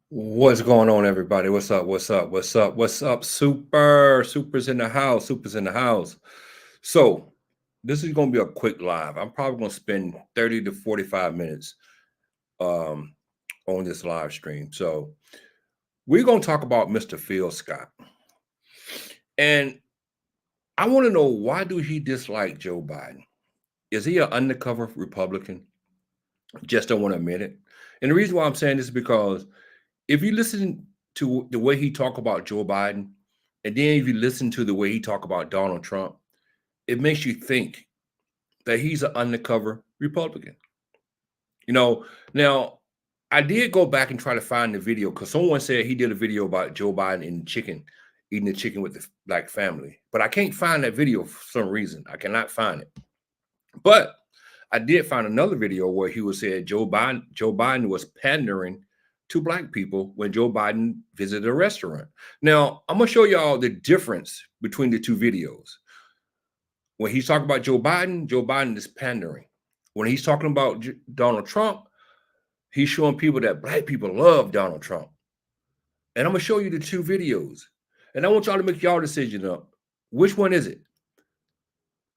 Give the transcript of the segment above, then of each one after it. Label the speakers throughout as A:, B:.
A: What's going on, everybody? What's up? What's up? What's up? What's up? Super's in the house. Super's in the house. So, this is going to be a quick live. I'm probably going to spend 30 to 45 minutes um, on this live stream. So, we're going to talk about Mr. Phil Scott. And I want to know, why do he dislike Joe Biden? Is he an undercover Republican? Just don't want to admit it. And the reason why I'm saying this is because if you listen to the way he talk about Joe Biden, and then if you listen to the way he talk about Donald Trump, it makes you think that he's an undercover Republican. You know, now I did go back and try to find the video because someone said he did a video about Joe Biden and chicken, eating the chicken with the black family, but I can't find that video for some reason. I cannot find it. But I did find another video where he was said Joe Biden was pandering to black people when Joe Biden visited a restaurant. Now, I'm gonna show y'all the difference between the two videos. When he's talking about Joe Biden is pandering. When he's talking about Donald Trump, he's showing people that black people love Donald Trump. And I'm gonna show you the two videos. And I want y'all to make y'all decision up. Which one is it?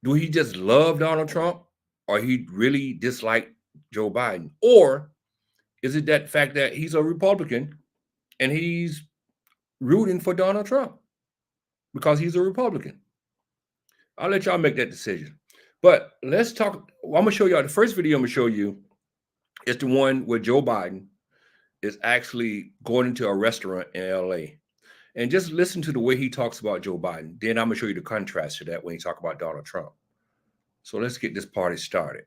A: Do he just love Donald Trump, or he really dislike Joe Biden? Or is it that fact that he's a Republican and he's rooting for Donald Trump because he's a Republican? I'll let y'all make that decision. But let's talk. I'm gonna show y'all the first video. I'm gonna show you is the one where Joe Biden is actually going into a restaurant in LA. And just listen to the way he talks about Joe Biden. Then I'm gonna show you the contrast to that when he talk about Donald Trump. So let's get this party started.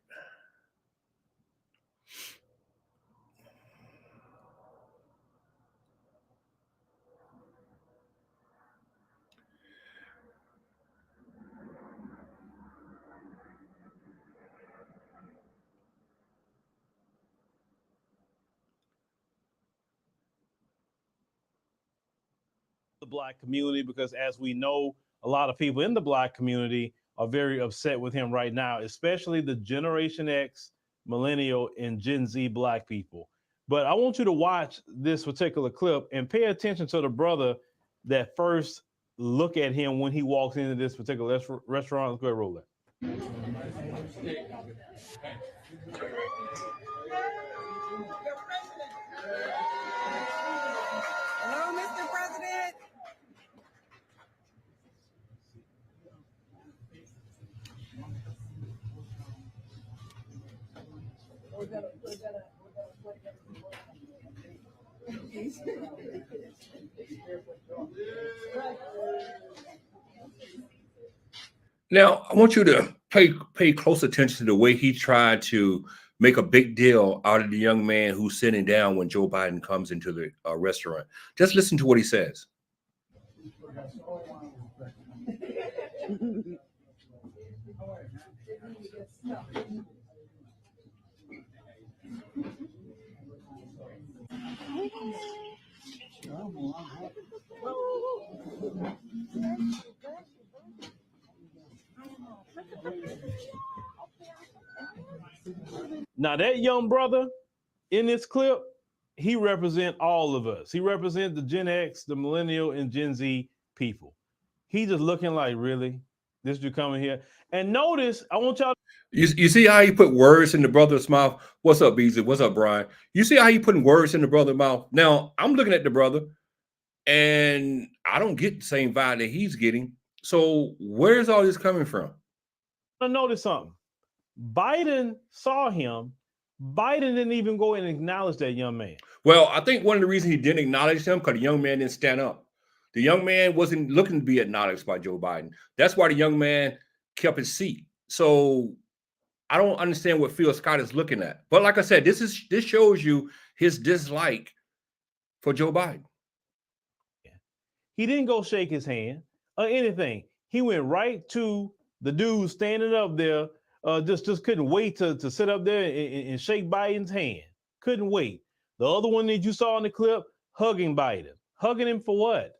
B: The black community, because as we know, a lot of people in the black community are very upset with him right now, especially the Generation X, Millennial, and Gen Z black people. But I want you to watch this particular clip and pay attention to the brother that first look at him when he walks into this particular restaurant. Let's go ahead and roll it.
C: Hello, Mr. President.
A: Now, I want you to pay close attention to the way he tried to make a big deal out of the young man who's sitting down when Joe Biden comes into the restaurant. Just listen to what he says.
B: Now, that young brother in this clip, he represent all of us. He represents the Gen X, the Millennial, and Gen Z people. He just looking like, really? This dude coming here. And notice, I want y'all.
A: You see how he put words in the brother's mouth? What's up, Beasley? What's up, Brian? You see how he putting words in the brother's mouth? Now, I'm looking at the brother, and I don't get the same vibe that he's getting. So where's all this coming from?
B: to notice something. Biden saw him. Biden didn't even go and acknowledge that young man.
A: Well, I think one of the reasons he didn't acknowledge him because the young man didn't stand up. The young man wasn't looking to be acknowledged by Joe Biden. That's why the young man kept his seat. So I don't understand what Phil Scott is looking at. But like I said, this shows you his dislike for Joe Biden.
B: He didn't go shake his hand or anything. He went right to the dude standing up there. Just couldn't wait to sit up there and shake Biden's hand. Couldn't wait. The other one that you saw in the clip, hugging Biden. Hugging him for what?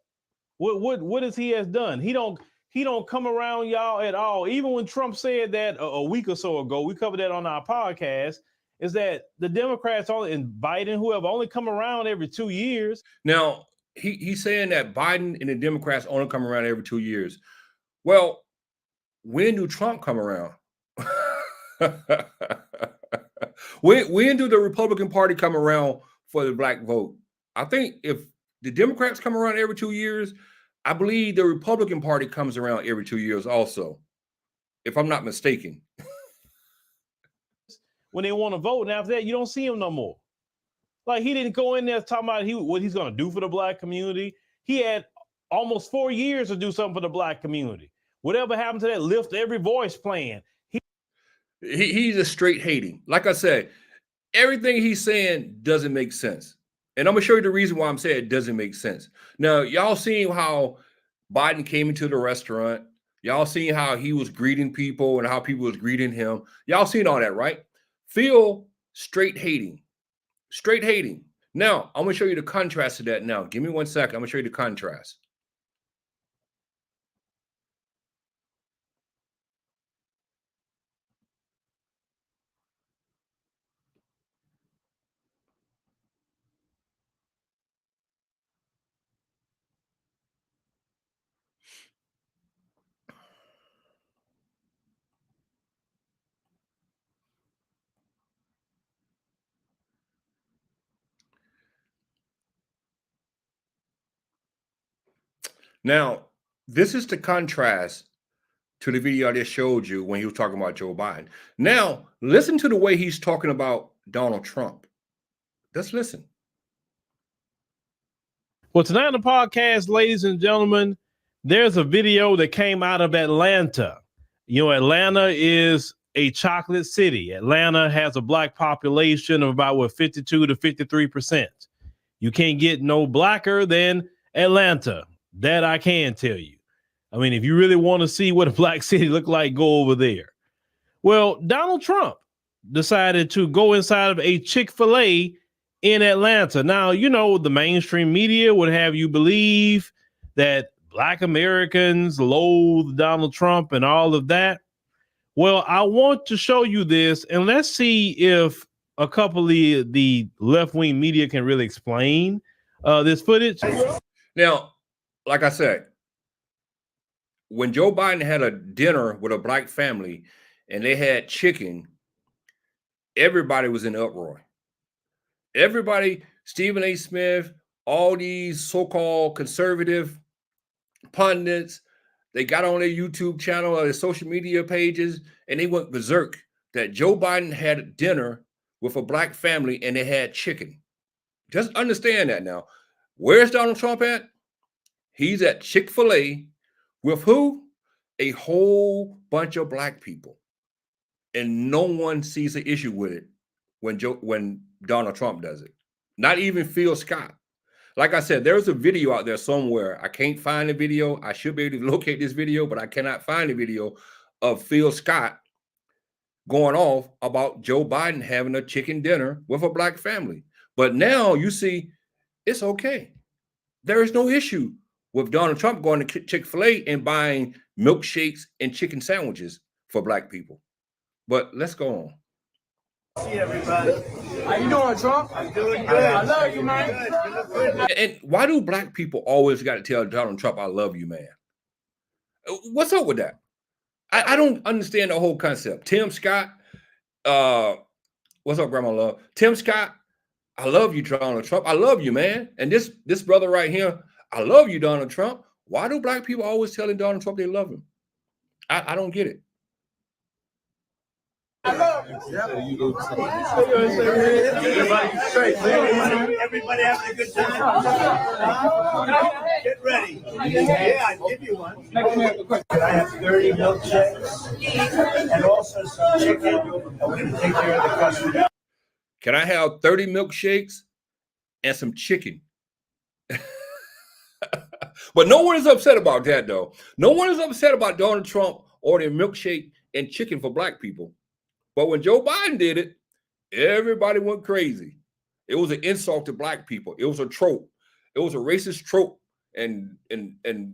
B: What is he has done? He don't come around y'all at all. Even when Trump said that a week or so ago, we covered that on our podcast, is that the Democrats only, and Biden, whoever, only come around every 2 years.
A: Now, he's saying that Biden and the Democrats only come around every 2 years. Well, when do Trump come around? when do the Republican Party come around for the black vote? I think if the Democrats come around every 2 years, I believe the Republican Party comes around every 2 years also, if I'm not mistaken.
B: When they want to vote, and after that, you don't see him no more. Like, he didn't go in there talking about what he's going to do for the black community. He had almost 4 years to do something for the black community. Whatever happened to that Lift Every Voice plan?
A: He's a straight hating. Like I said, everything he's saying doesn't make sense. And I'm going to show you the reason why I'm saying it doesn't make sense. Now, y'all seen how Biden came into the restaurant. Y'all seen how he was greeting people and how people was greeting him. Y'all seen all that, right? Phil, straight hating. Straight hating. Now, I'm going to show you the contrast to that now. Give me 1 second. I'm going to show you the contrast. Now, this is the contrast to the video I just showed you when he was talking about Joe Biden. Now, listen to the way he's talking about Donald Trump. Let's listen.
B: Well, tonight on the podcast, ladies and gentlemen, there's a video that came out of Atlanta. You know, Atlanta is a chocolate city. Atlanta has a black population of about 52 to 53%. You can't get no blacker than Atlanta. That I can tell you. I mean, if you really want to see what a black city look like, go over there. Well, Donald Trump decided to go inside of a Chick-fil-A in Atlanta. Now, you know, the mainstream media would have you believe that black Americans loathe Donald Trump and all of that. Well, I want to show you this, and let's see if a couple of the left-wing media can really explain this footage.
A: Now, like I said, when Joe Biden had a dinner with a black family and they had chicken, everybody was in uproar. Everybody, Stephen A. Smith, all these so-called conservative pundits, they got on their YouTube channel or their social media pages, and they went berserk that Joe Biden had a dinner with a black family and they had chicken. Just understand that now. Where's Donald Trump at? He's at Chick-fil-A with who? A whole bunch of black people. And no one sees an issue with it when Donald Trump does it. Not even Phil Scott. Like I said, there's a video out there somewhere. I can't find the video. I should be able to locate this video, but I cannot find the video of Phil Scott going off about Joe Biden having a chicken dinner with a black family. But now you see, it's okay. There is no issue with Donald Trump going to Chick-fil-A and buying milkshakes and chicken sandwiches for black people. But let's go on.
D: See everybody.
C: How you doing, Trump?
D: I'm doing good.
C: I love you, man.
D: You look good.
A: And why do black people always got to tell Donald Trump, I love you, man? What's up with that? I don't understand the whole concept. Tim Scott, what's up, Grandma Love? Tim Scott, I love you, Donald Trump. I love you, man. And this brother right here, I love you, Donald Trump. Why do black people always telling Donald Trump they love him? I don't get it.
C: I love you.
D: Everybody straight. Everybody having a good time. Get ready. Yeah, I'll give you one. I have 30 milkshakes and also some chicken. I'm going to take care of the customer.
A: Can I have 30 milkshakes and some chicken? But no one is upset about that, though. No one is upset about Donald Trump ordering milkshake and chicken for black people. But when Joe Biden did it, everybody went crazy. It was an insult to black people. It was a trope. It was a racist trope. And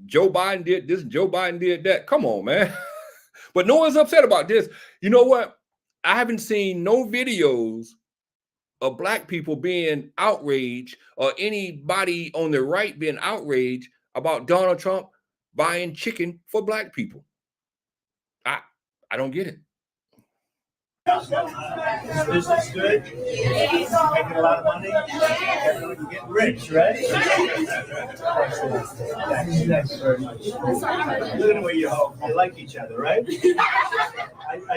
A: Joe Biden did this, and Joe Biden did that. Come on, man. But no one's upset about this. You know what? I haven't seen no videos of black people being outraged or anybody on the right being outraged about Donald Trump buying chicken for black people. I don't get it.
D: This is good. Making a lot of money. Get rich, right? Thanks very much. Look at the way you hope. You like each other, right?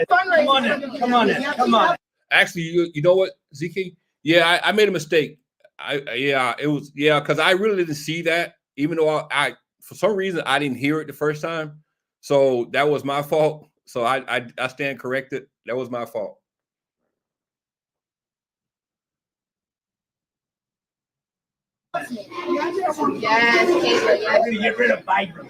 D: Come on in. Come on in. Come on.
A: Actually, you know what, ZK? Yeah, I made a mistake. Because I really didn't see that, even though I for some reason I didn't hear it the first time. So that was my fault. So I stand corrected. That was my fault.
E: Yes,
D: I'm gonna get rid of Biden.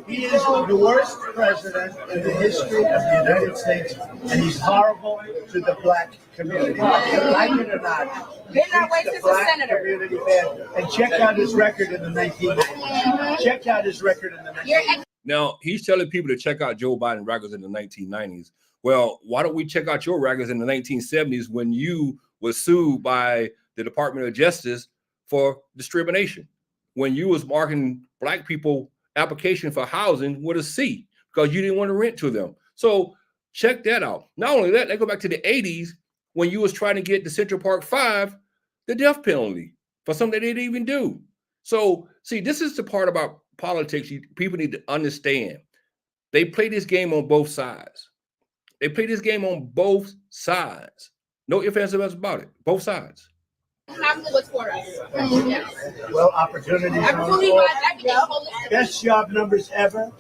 D: He is the worst president in the history of the United States, and he's horrible to the black community. Like it or not,
E: Been that way
D: the
E: since
D: black
E: a senator.
D: community bad. And check out his record in the 1990s. Check out his record in the 1990s.
A: Now, he's telling people to check out Joe Biden records in the 1990s. Well, why don't we check out your records in the 1970s when you were sued by the Department of Justice for discrimination, when you was marking black people application for housing with a C because you didn't want to rent to them. So check that out. Not only that, they go back to the 80s when you was trying to get the Central Park 5 the death penalty for something they didn't even do. So see, this is the part about politics people need to understand. They play this game on both sides. They play this game on both sides. No ifs, ands, or buts about it. Both sides.
E: Absolutely for us. Yes.
D: Well, opportunities. Best job numbers ever.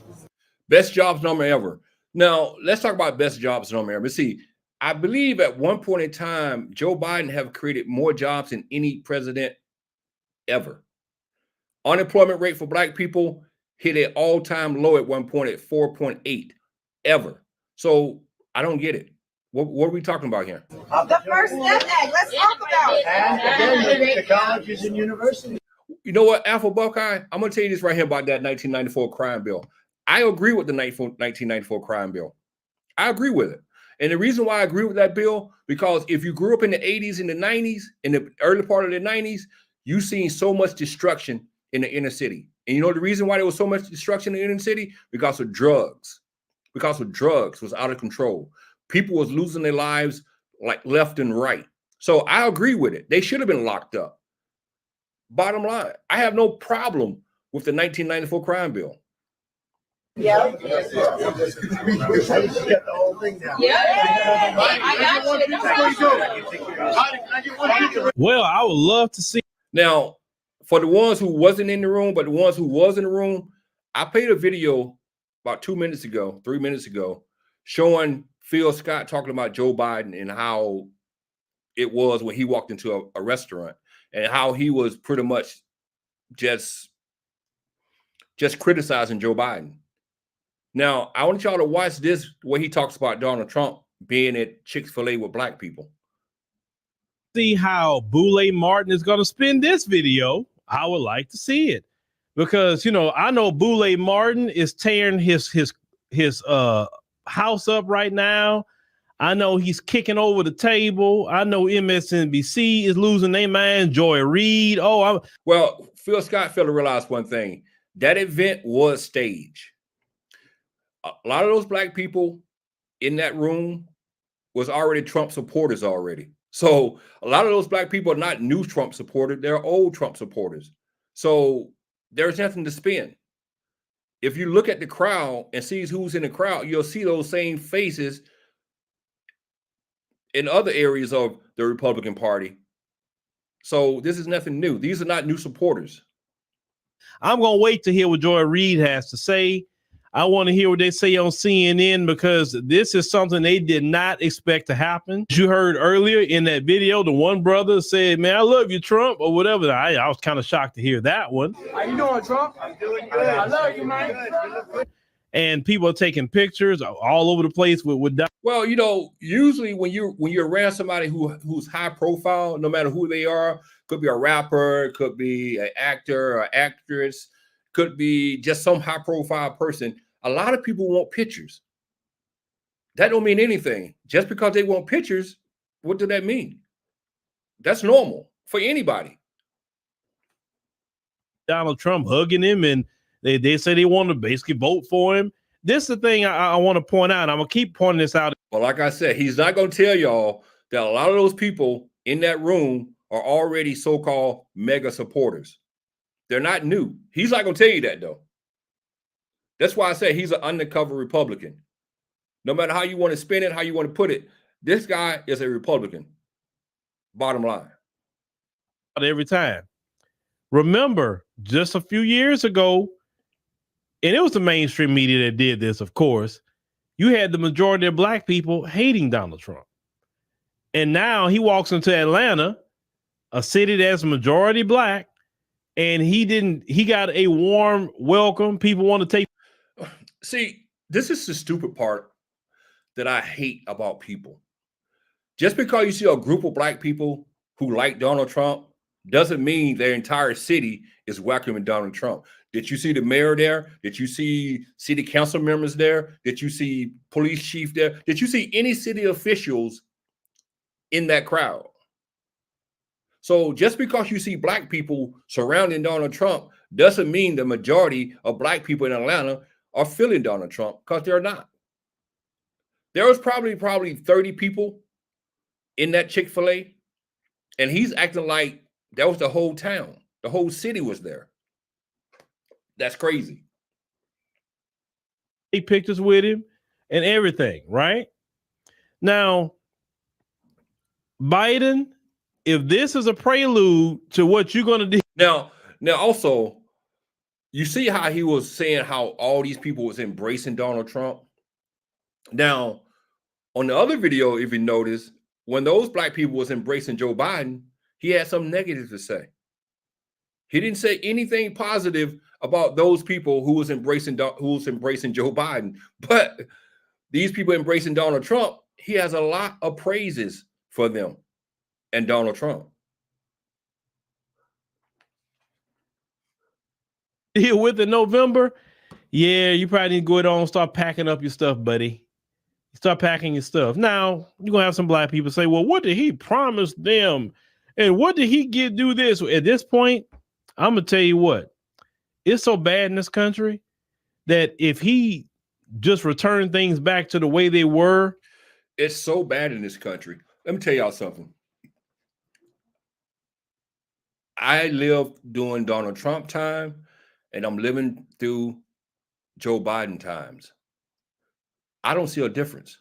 A: Best jobs number ever. Now, let's talk about best jobs number ever. See, I believe at one point in time, Joe Biden have created more jobs than any president ever. Unemployment rate for black people hit an all-time low at one point at 4.8 ever. So I don't get it. What are we talking about here?
E: The First Step Act. Let's talk about it.
D: And again, the colleges and universities.
A: You know what, Alpha Buckeye? I'm going to tell you this right here about that 1994 crime bill. I agree with the 1994 crime bill. I agree with it. And the reason why I agree with that bill, because if you grew up in the 80s and the 90s, in the early part of the 90s, you seen so much destruction in the inner city. And you know the reason why there was so much destruction in the inner city? Because of drugs. Because of drugs was out of control. People was losing their lives like left and right. So I agree with it. They should have been locked up. Bottom line, I have no problem with the 1994 crime bill.
E: Yeah.
D: I just get the whole thing down.
E: Yeah.
B: Well, I would love to see.
A: Now, for the ones who wasn't in the room, but the ones who was in the room, I played a video about 3 minutes ago, showing Phil Scott talking about Joe Biden and how it was when he walked into a restaurant and how he was pretty much just criticizing Joe Biden. Now, I want y'all to watch this, where he talks about Donald Trump being at Chick-fil-A with black people.
B: See how Boule Martin is going to spin this video. I would like to see it because, you know, I know Boule Martin is tearing his house up right now. I know he's kicking over the table. I know MSNBC is losing their mind. Joy Reid.
A: Well, Phil Scott failed to realize one thing. That event was staged. A lot of those black people in that room was already Trump supporters already. So a lot of those black people are not new Trump supporters. They're old Trump supporters. So there's nothing to spin. If you look at the crowd and see who's in the crowd, you'll see those same faces in other areas of the Republican Party. So this is nothing new. These are not new supporters.
B: I'm going to wait to hear what Joy Reid has to say. I want to hear what they say on CNN because this is something they did not expect to happen. As you heard earlier in that video, the one brother said, "Man, I love you, Trump," or whatever. I was kind of shocked to hear that one.
C: How you doing, Trump?
D: I'm doing good.
C: I love you, man.
B: And people are taking pictures all over the place with
A: Well, you know, usually when you're around somebody who's high profile, no matter who they are, could be a rapper, could be an actor or actress, could be just some high profile person. A lot of people want pictures. That don't mean anything. Just because they want pictures, what does that mean? That's normal for anybody.
B: Donald Trump hugging him, and they say they want to basically vote for him. This is the thing I want to point out. I'm gonna keep pointing this out.
A: But like I said, he's not going to tell y'all that a lot of those people in that room are already so-called mega supporters. They're not new. He's not going to tell you that, though. That's why I say he's an undercover Republican. No matter how you want to spin it, how you want to put it, this guy is a Republican. Bottom line.
B: Every time. Remember, just a few years ago, and it was the mainstream media that did this, of course, you had the majority of black people hating Donald Trump. And now he walks into Atlanta, a city that's majority black, and he got a warm welcome. People want to take.
A: See, this is the stupid part that I hate about people. Just because you see a group of black people who like Donald Trump doesn't mean their entire city is welcoming Donald Trump. Did you see the mayor there? Did you see city council members there? Did you see police chief there? Did you see any city officials in that crowd? So just because you see black people surrounding Donald Trump doesn't mean the majority of black people in Atlanta are feeling Donald Trump, because they're not. There was probably 30 people in that Chick-fil-A, and he's acting like that was the whole town. The whole city was there. That's crazy.
B: Take pictures with him and everything, right? Now, Biden, if this is a prelude to what you're going to do.
A: Now also, you see how he was saying how all these people was embracing Donald Trump. Now, on the other video, if you notice, when those black people was embracing Joe Biden, he had something negative to say. He didn't say anything positive about those people who was embracing Joe Biden. But these people embracing Donald Trump, he has a lot of praises for them and Donald Trump.
B: Here with in November, yeah, you probably need to go ahead and start packing up your stuff, buddy. Start packing your stuff. Now, you're going to have some black people say, well, what did he promise them? And what did he do this? At this point, I'm going to tell you what. It's so bad in this country that if he just returned things back to the way they were.
A: It's so bad in this country. Let me tell y'all something. I lived during Donald Trump time, and I'm living through Joe Biden times. I don't see a difference.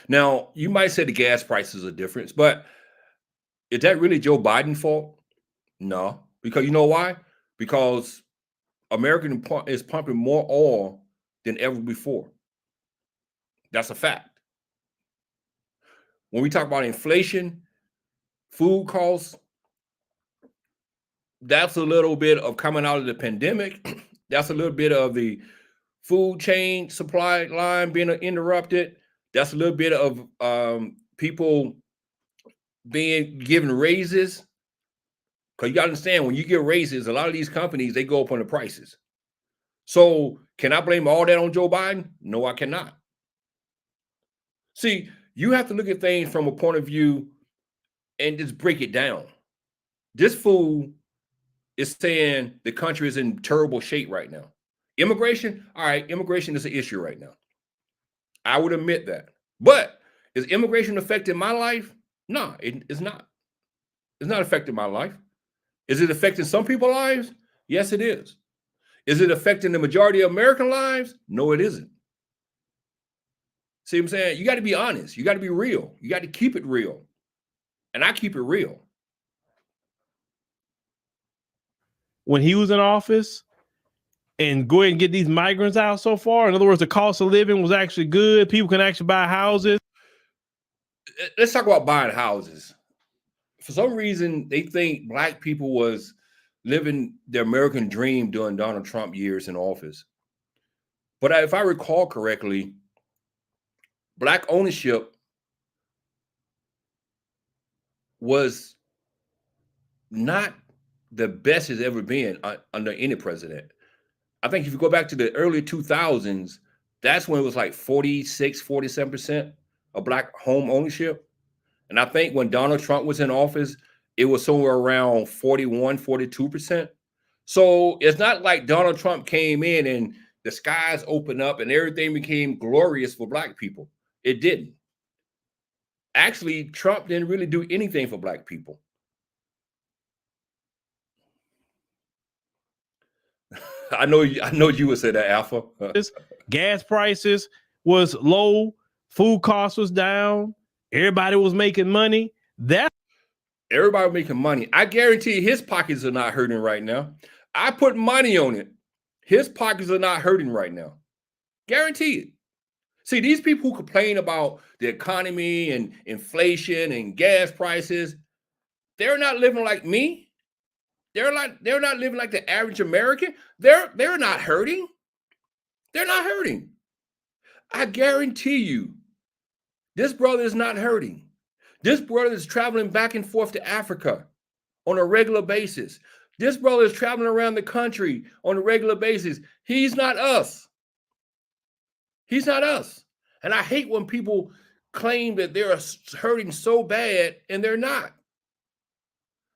A: Now, you might say the gas prices are different, but is that really Joe Biden's fault? No, because you know why? Because America is pumping more oil than ever before. That's a fact. When we talk about inflation, food costs, that's a little bit of coming out of the pandemic. That's a little bit of the food chain supply line being interrupted. That's a little bit of people being given raises. Because you got to understand, when you get raises, a lot of these companies, they go up on the prices. So can I blame all that on Joe Biden? No, I cannot. See, you have to look at things from a point of view and just break it down. This fool is saying the country is in terrible shape right now. Immigration, all right, immigration is an issue right now. I would admit that. But is immigration affecting my life? No, it's not. It's not affecting my life. Is it affecting some people's lives? Yes, it is. Is it affecting the majority of American lives? No, it isn't. See what I'm saying? You got to be honest. You got to be real. You got to keep it real. And I keep it real.
B: When he was in office, and go ahead and get these migrants out so far. In other words, the cost of living was actually good. People can actually buy houses.
A: Let's talk about buying houses. For some reason, they think black people was living the American dream during Donald Trump years in office. But if I recall correctly, black ownership was not the best it's ever been under any president. I think if you go back to the early 2000s, that's when it was like 46, 47% of black home ownership. And I think when Donald Trump was in office, it was somewhere around 41, 42%. So it's not like Donald Trump came in and the skies opened up and everything became glorious for black people. It didn't. Actually, Trump didn't really do anything for black people. I know you would say that, Alpha.
B: Gas prices was low, food costs was down, everybody was making money.
A: Everybody making money. I guarantee his pockets are not hurting right now. I put money on it. His pockets are not hurting right now. Guarantee it. See, these people who complain about the economy and inflation and gas prices, they're not living like me. They're not living like the average American. They're not hurting. They're not hurting. I guarantee you, this brother is not hurting. This brother is traveling back and forth to Africa on a regular basis. This brother is traveling around the country on a regular basis. He's not us. He's not us. And I hate when people claim that they're hurting so bad and they're not.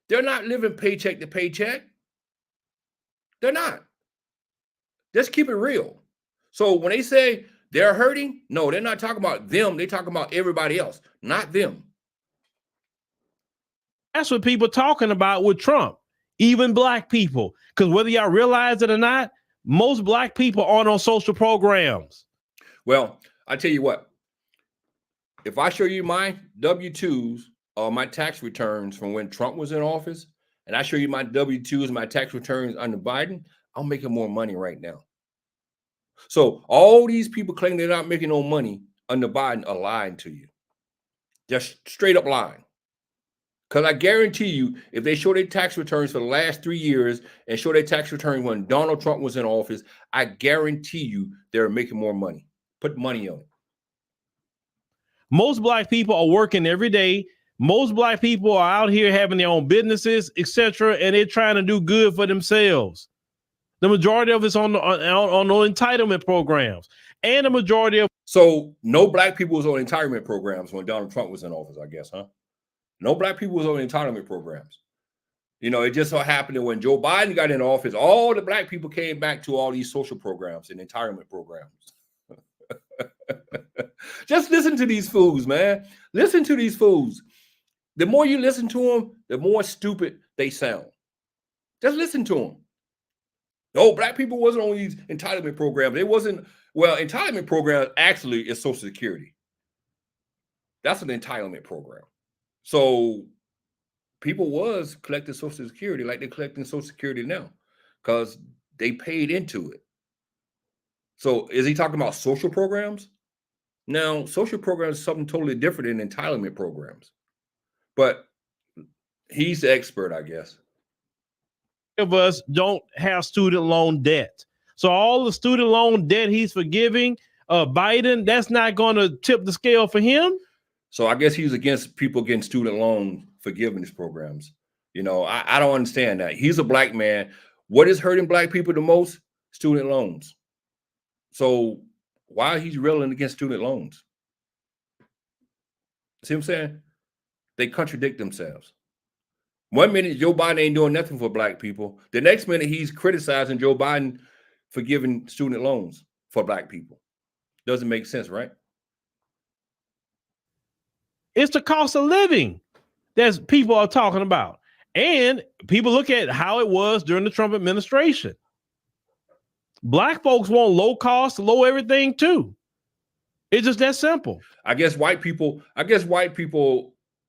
A: They're not living paycheck to paycheck. They're not. Let's keep it real. So when they say they're hurting, no, they're not talking about them. They're talking about everybody else, not them.
B: That's what people talking about with Trump, even black people. Because whether y'all realize it or not, most black people aren't on social programs.
A: Well, I tell you what, if I show you my W-2s or my tax returns from when Trump was in office, and I show you my W-2s, my tax returns under Biden, I'm making more money right now. So all these people claim they're not making no money under Biden are lying to you. Just straight up lying. Because I guarantee you, if they show their tax returns for the last 3 years and show their tax returns when Donald Trump was in office, I guarantee you they're making more money. Put money on it.
B: Most black people are working every day. Most black people are out here having their own businesses, etc., and they're trying to do good for themselves. The majority of it's on the entitlement programs, and the majority of
A: so no black people was on entitlement programs when Donald Trump was in office, I guess, huh? No black people was on entitlement programs. You know, it just so happened that when Joe Biden got in office, all the black people came back to all these social programs and entitlement programs. Just listen to these fools, man. Listen to these fools. The more you listen to them, the more stupid they sound. Just listen to them. No, black people wasn't on these entitlement programs. It wasn't, well, entitlement program actually is Social Security. That's an entitlement program. So people was collecting Social Security like they're collecting Social Security now because they paid into it. So is he talking about social programs? Now, social programs is something totally different than entitlement programs. But he's the expert, I guess.
B: of us don't have student loan debt. So all the student loan debt he's forgiving Biden, that's not going to tip the scale for him.
A: So I guess he's against people getting student loan forgiveness programs. You know, I don't understand that. He's a black man. What is hurting black people the most? Student loans. So why he's railing against student loans? See what I'm saying? They contradict themselves. 1 minute Joe Biden ain't doing nothing for black people. The next minute he's criticizing Joe Biden for giving student loans for black people. Doesn't make sense, right?
B: It's the cost of living that people are talking about. And people look at how it was during the Trump administration. Black folks want low cost, low everything too. It's just that simple.
A: I guess white people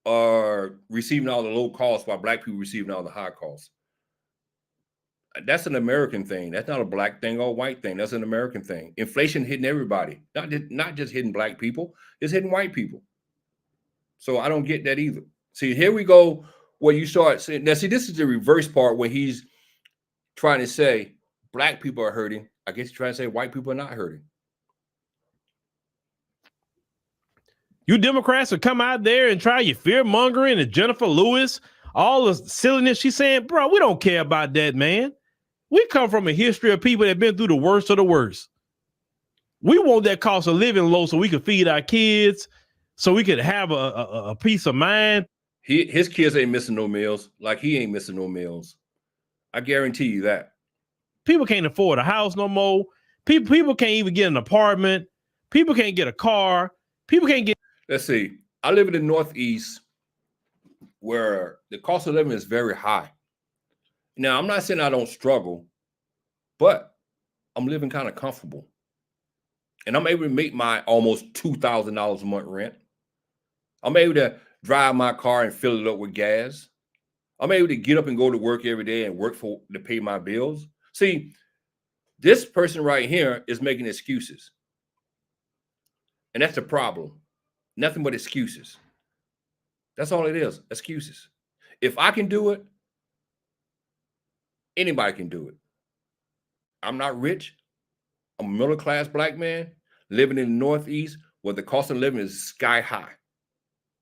A: are receiving all the low costs while black people receiving all the high costs. That's an American thing. That's not a black thing or a white thing. That's an American thing. Inflation hitting everybody, not just hitting black people, it's hitting white people. So I don't get that either. See, here we go where you start saying, now see, this is the reverse part where he's trying to say black people are hurting. I guess he's trying to say white people are not hurting.
B: You Democrats will come out there and try your fear mongering and Jennifer Lewis, all the silliness she's saying, bro, we don't care about that, man. We come from a history of people that have been through the worst of the worst. We want that cost of living low so we can feed our kids, so we could have a peace of mind.
A: His kids ain't missing no meals. Like he ain't missing no meals. I guarantee you that.
B: People can't afford a house no more. People can't even get an apartment. People can't get a car. People can't get.
A: Let's see. I live in the Northeast where the cost of living is very high. Now, I'm not saying I don't struggle, but I'm living kind of comfortable. And I'm able to make my almost $2,000 a month rent. I'm able to drive my car and fill it up with gas. I'm able to get up and go to work every day and work to pay my bills. See, this person right here is making excuses. And that's the problem. Nothing but excuses. That's all it is, excuses. If I can do it, anybody can do it. I'm not rich. I'm a middle-class black man living in the Northeast where the cost of living is sky high.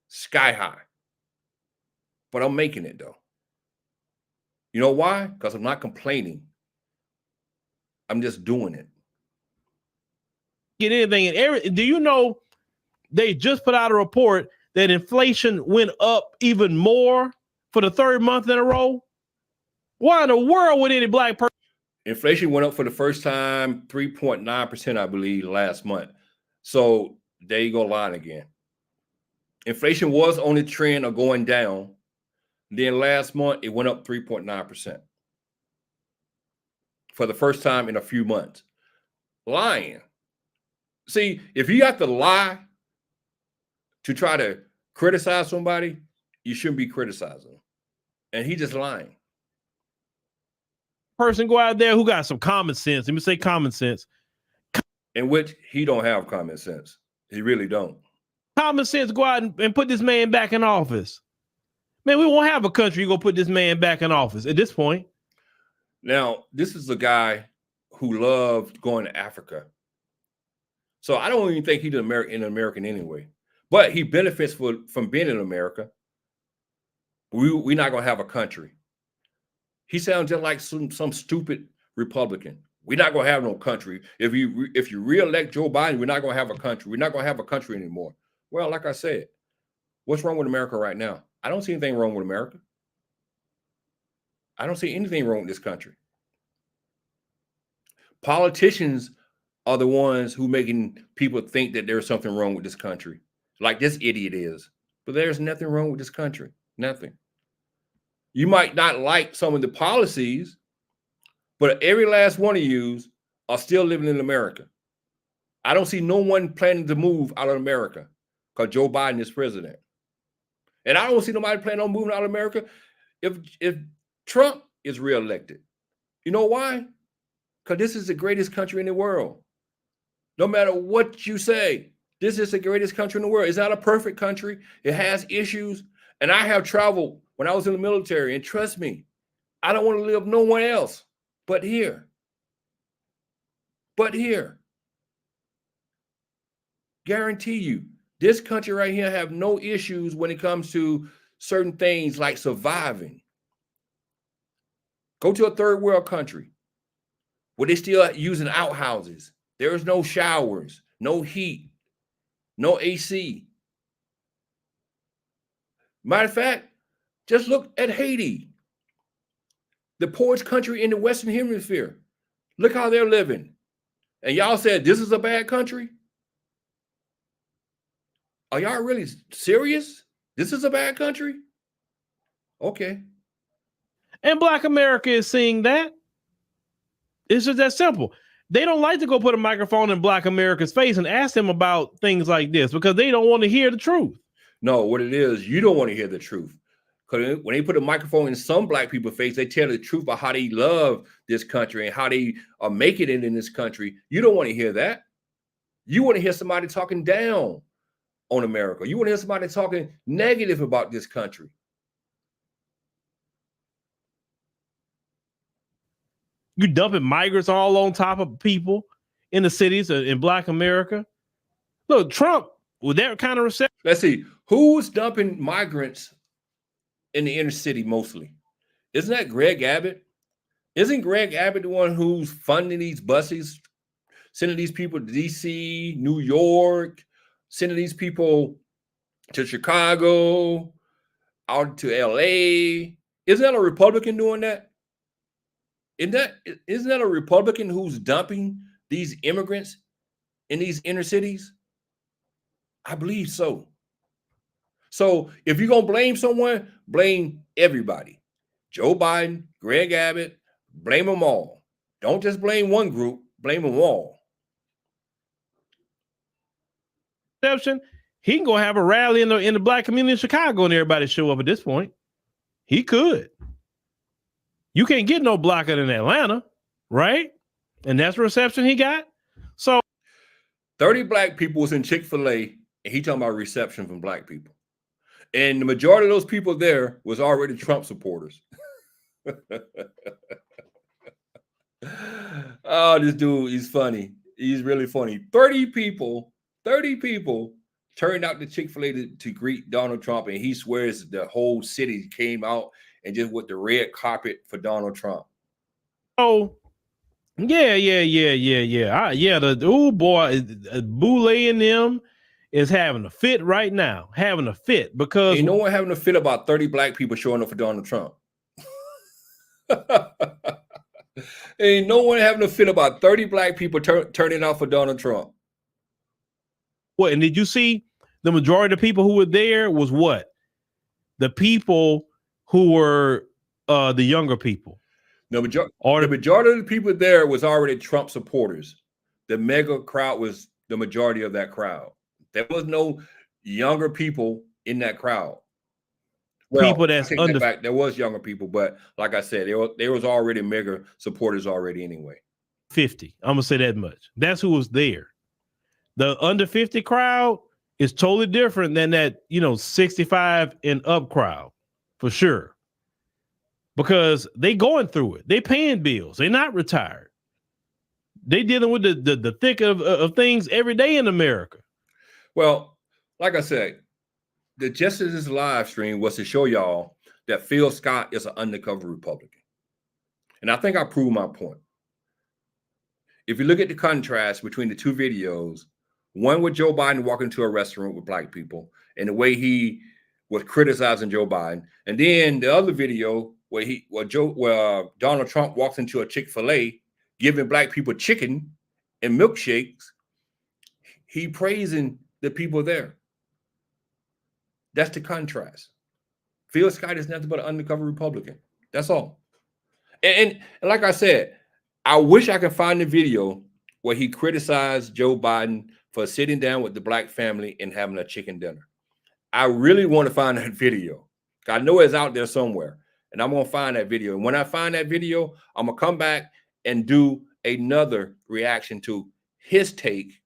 A: Sky high. But I'm making it, though. You know why? Because I'm not complaining. I'm just doing it.
B: Get anything. And do you know they just put out a report that inflation went up even more for the third month in a row? Why in the world would any black person?
A: Inflation went up for the first time 3.9%, I believe, last month. So there you go, line again. Inflation was on the trend of going down. Then last month, it went up 3.9% for the first time in a few months. Lying. See, if you have to lie to try to criticize somebody, you shouldn't be criticizing them. And he just lying.
B: Person go out there who got some common sense. Let me say common sense.
A: In which he don't have common sense. He really don't.
B: Common sense, go out and put this man back in office. Man, we won't have a country you go put this man back in office at this point.
A: Now, this is a guy who loved going to Africa. So I don't even think he's an American anyway. But he benefits from being in America. We're not going to have a country. He sounds just like some stupid Republican. We're not going to have no country. If you reelect Joe Biden, we're not going to have a country. We're not going to have a country anymore. Well, like I said, what's wrong with America right now? I don't see anything wrong with America. I don't see anything wrong with this country. Politicians are the ones who making people think that there's something wrong with this country, like this idiot is. But there's nothing wrong with this country. Nothing. You might not like some of the policies, but every last one of you are still living in America. I don't see no one planning to move out of America because Joe Biden is president. And I don't see nobody planning on moving out of America if Trump is reelected. You know why? Because this is the greatest country in the world. No matter what you say, this is the greatest country in the world. It's not a perfect country. It has issues. And I have traveled when I was in the military. And trust me, I don't want to live nowhere else but here. But here. Guarantee you, this country right here have no issues when it comes to certain things like surviving. Go to a third world country where they still using outhouses. There is no showers, no heat, no AC. Matter of fact, just look at Haiti, the poorest country in the Western Hemisphere. Look how they're living. And y'all said this is a bad country? Are y'all really serious? This is a bad country? Okay.
B: And Black America is seeing that. It's just that simple. They don't like to go put a microphone in Black America's face and ask them about things like this because they don't want to hear the truth.
A: No, what it is, you don't want to hear the truth. Because when they put a microphone in some Black people's face, they tell the truth about how they love this country and how they are making it in this country. You don't want to hear that. You want to hear somebody talking down on America. You want to hear somebody talking negative about this country.
B: You dumping migrants all on top of people in the cities in Black America. Look, Trump, with that kind of reception.
A: Let's see, who's dumping migrants in the inner city mostly? Isn't that Greg Abbott? Isn't Greg Abbott the one who's funding these buses, sending these people to DC, New York, sending these people to Chicago, out to LA? Isn't that a Republican doing that? Isn't that a Republican who's dumping these immigrants in these inner cities? I believe so. So if you're going to blame someone, blame everybody. Joe Biden, Greg Abbott, blame them all. Don't just blame one group, blame them all.
B: Exception, he can go have a rally in the black community in Chicago and everybody show up at this point. He could. You can't get no blocker in Atlanta, right? And that's the reception he got. So
A: 30 black people was in Chick-fil-A, and he talking about reception from black people. And the majority of those people there was already Trump supporters. Oh, this dude, he's funny. He's really funny. 30 people turned out to Chick-fil-A to greet Donald Trump, and he swears the whole city came out and just with the red carpet for Donald Trump.
B: Oh, yeah. The old boy, Boule and them is having a fit right now, because
A: ain't no one having a fit about 30 black people showing up for Donald Trump. Ain't no one having a fit about 30 black people turning out for Donald Trump.
B: What? And did you see the majority of the people who were there was what? The people who were the younger people.
A: The majority of the people there was already Trump supporters. The mega crowd was the majority of that crowd. There was no younger people in that crowd. Well,
B: people that's under
A: back, there was younger people, but like I said, there was already mega supporters already anyway.
B: 50. I'm gonna say that much. That's who was there. The under 50 crowd is totally different than that, 65 and up crowd, for sure. Because they going through it. They paying bills. They're not retired. They dealing with the thick of things every day in America.
A: Well, like I said, the gist of this live stream was to show y'all that Phil Scott is an undercover Republican. And I think I proved my point. If you look at the contrast between the two videos, one with Joe Biden walking into a restaurant with black people and the way he was criticizing Joe Biden, and then the other video where Donald Trump walks into a Chick-fil-A giving black people chicken and milkshakes, he praising the people there. That's the contrast. Phil Scott is nothing but an undercover Republican. That's all. And like I said, I wish I could find the video where he criticized Joe Biden for sitting down with the black family and having a chicken dinner. I really want to find that video. I know it's out there somewhere, and I'm going to find that video. And when I find that video, I'm going to come back and do another reaction to his take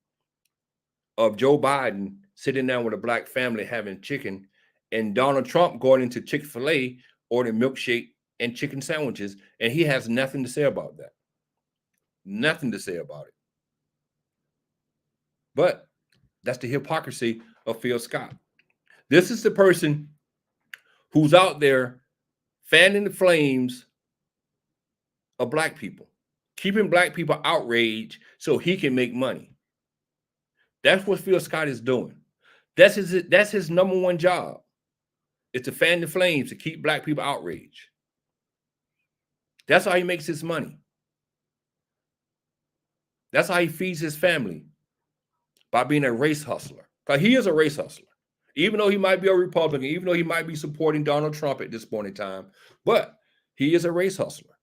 A: of Joe Biden sitting down with a black family having chicken and Donald Trump going into Chick-fil-A ordering milkshake and chicken sandwiches, and he has nothing to say about that. Nothing to say about it. But that's the hypocrisy of Phil Scott. This is the person who's out there fanning the flames of black people, keeping black people outraged so he can make money. That's what Phil Scott is doing. That's his number one job. It's to fan the flames, to keep black people outraged. That's how he makes his money. That's how he feeds his family, by being a race hustler. Because he is a race hustler. Even though he might be a Republican, even though he might be supporting Donald Trump at this point in time, but he is a race hustler.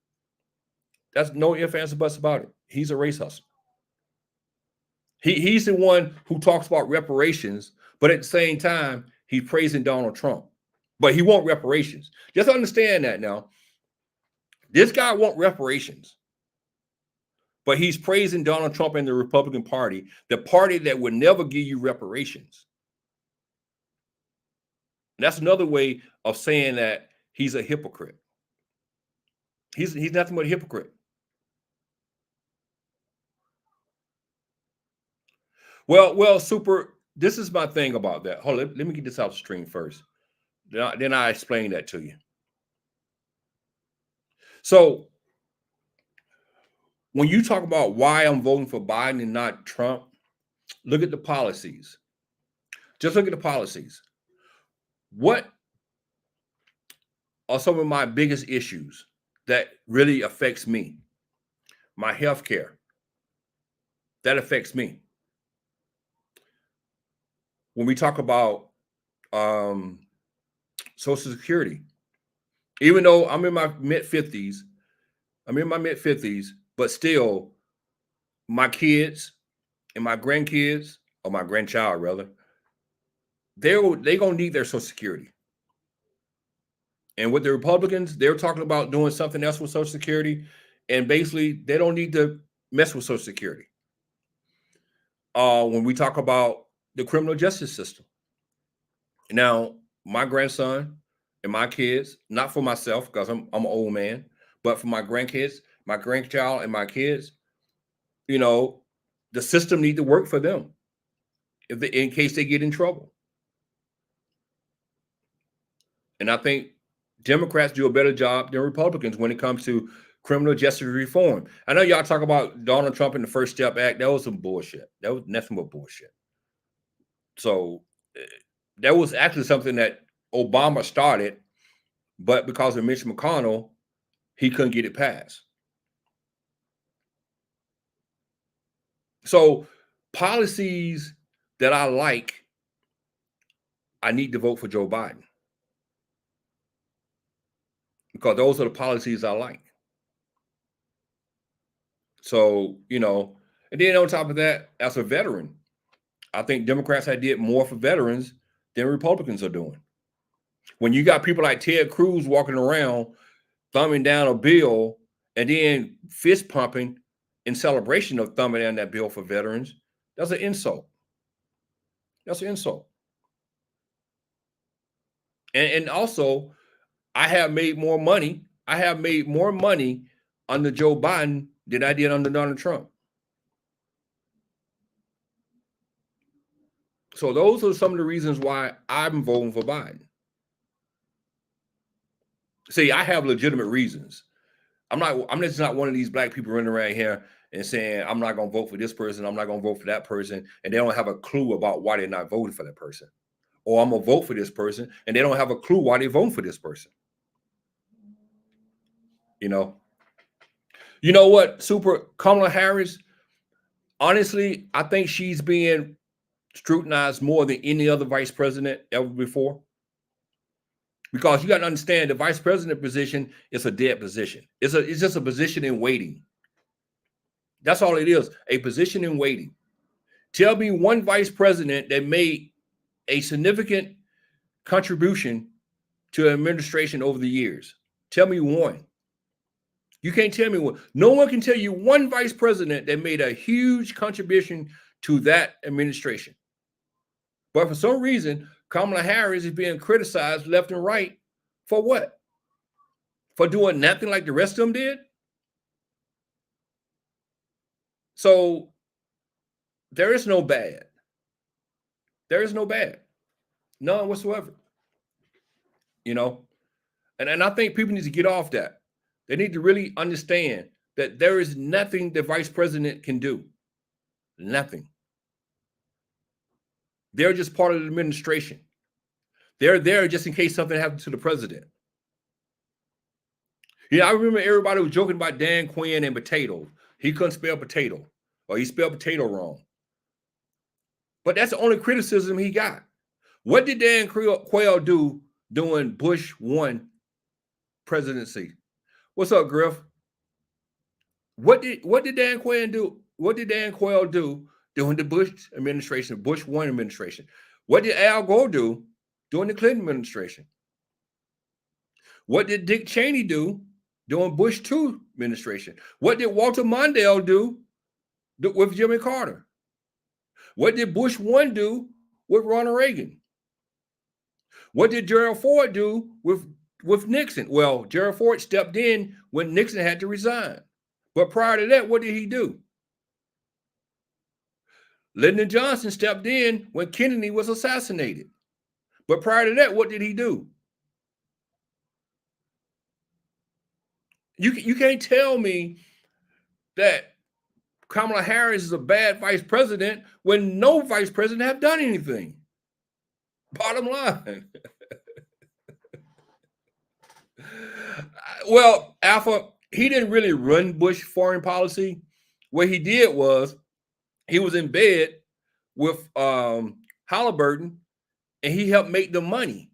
A: That's no ifs, ands, or buts about it. He's a race hustler. He's the one who talks about reparations, but at the same time, he's praising Donald Trump. But he wants reparations. Just understand that now. This guy wants reparations. But he's praising Donald Trump and the Republican Party, the party that would never give you reparations. And that's another way of saying that he's a hypocrite. He's nothing but a hypocrite. Well, Super, this is my thing about that. Hold on, let me get this out the stream first. Then I explain that to you. So when you talk about why I'm voting for Biden and not Trump, look at the policies. Just look at the policies. What are some of my biggest issues that really affects me? My health care. That affects me. When we talk about Social Security, even though I'm in my mid-50s, but still my kids and my grandkids, or my grandchild rather, they're gonna need their Social Security. And with the Republicans, they're talking about doing something else with Social Security, and basically they don't need to mess with Social Security. When we talk about the criminal justice system, now my grandson and my kids, not for myself because I'm an old man, but for my grandkids, my grandchild, and my kids, you know, the system need to work for them in case they get in trouble. And I think Democrats do a better job than Republicans when it comes to criminal justice reform. I know y'all talk about Donald Trump and the First Step Act. That was some bullshit. That was nothing but bullshit. So that was actually something that Obama started, but because of Mitch McConnell, he couldn't get it passed. So policies that I like, I need to vote for Joe Biden, because those are the policies I like. So, you know, and then on top of that, as a veteran, I think Democrats have did more for veterans than Republicans are doing. When you got people like Ted Cruz walking around thumbing down a bill and then fist pumping in celebration of thumbing down that bill for veterans, that's an insult. That's an insult. And also, I have made more money. I have made more money under Joe Biden than I did under Donald Trump. So those are some of the reasons why I'm voting for Biden. See, I have legitimate reasons. I'm just not one of these black people running around here and saying, I'm not going to vote for this person, I'm not going to vote for that person, and they don't have a clue about why they're not voting for that person. Or I'm going to vote for this person, and they don't have a clue why they're voting for this person. You know what, Super Kamala Harris, honestly, I think she's being scrutinized more than any other vice president ever before. Because you got to understand, the vice president position is a dead position. It's just a position in waiting. That's all it is, a position in waiting. Tell me one vice president that made a significant contribution to an administration over the years. Tell me one. You can't tell me one. No one can tell you one vice president that made a huge contribution to that administration. But for some reason, Kamala Harris is being criticized left and right for what? For doing nothing like the rest of them did? So there is no bad. There is no bad. None whatsoever. You know? And I think people need to get off that. They need to really understand that there is nothing the vice president can do. Nothing. They're just part of the administration. They're there just in case something happens to the president. Yeah, I remember everybody was joking about Dan Quinn and potato. He couldn't spell potato, or he spelled potato wrong. But that's the only criticism he got. What did Dan Quayle do during Bush 1 presidency? What's up, Griff? What did Dan Quayle do? What did Dan Quayle do during the Bush administration, Bush 1 administration? What did Al Gore do during the Clinton administration? What did Dick Cheney do during Bush 2 administration? What did Walter Mondale do with Jimmy Carter? What did Bush 1 do with Ronald Reagan? What did Gerald Ford do with Nixon? Well, Gerald Ford stepped in when Nixon had to resign. But prior to that, what did he do? Lyndon Johnson stepped in when Kennedy was assassinated. But prior to that, what did he do? You can't tell me that Kamala Harris is a bad vice president when no vice president have done anything. Bottom line. Well, Alpha, he didn't really run Bush foreign policy. What he did was he was in bed with Halliburton, and he helped make the money.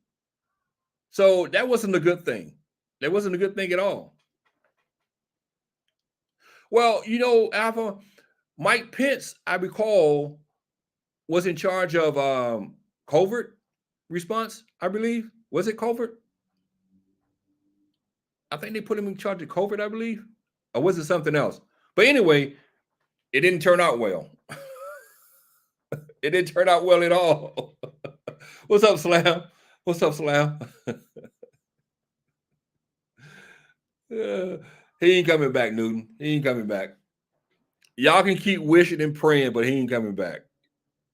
A: So that wasn't a good thing. That wasn't a good thing at all. Well, you know, Alpha, Mike Pence, I recall, was in charge of covert response, I believe. Was it covert? I think they put him in charge of covert, I believe. Or was it something else? But anyway, it didn't turn out well. It didn't turn out well at all. What's up, Slam? What's up, Slam? He ain't coming back, Newton. He ain't coming back. Y'all can keep wishing and praying, but he ain't coming back.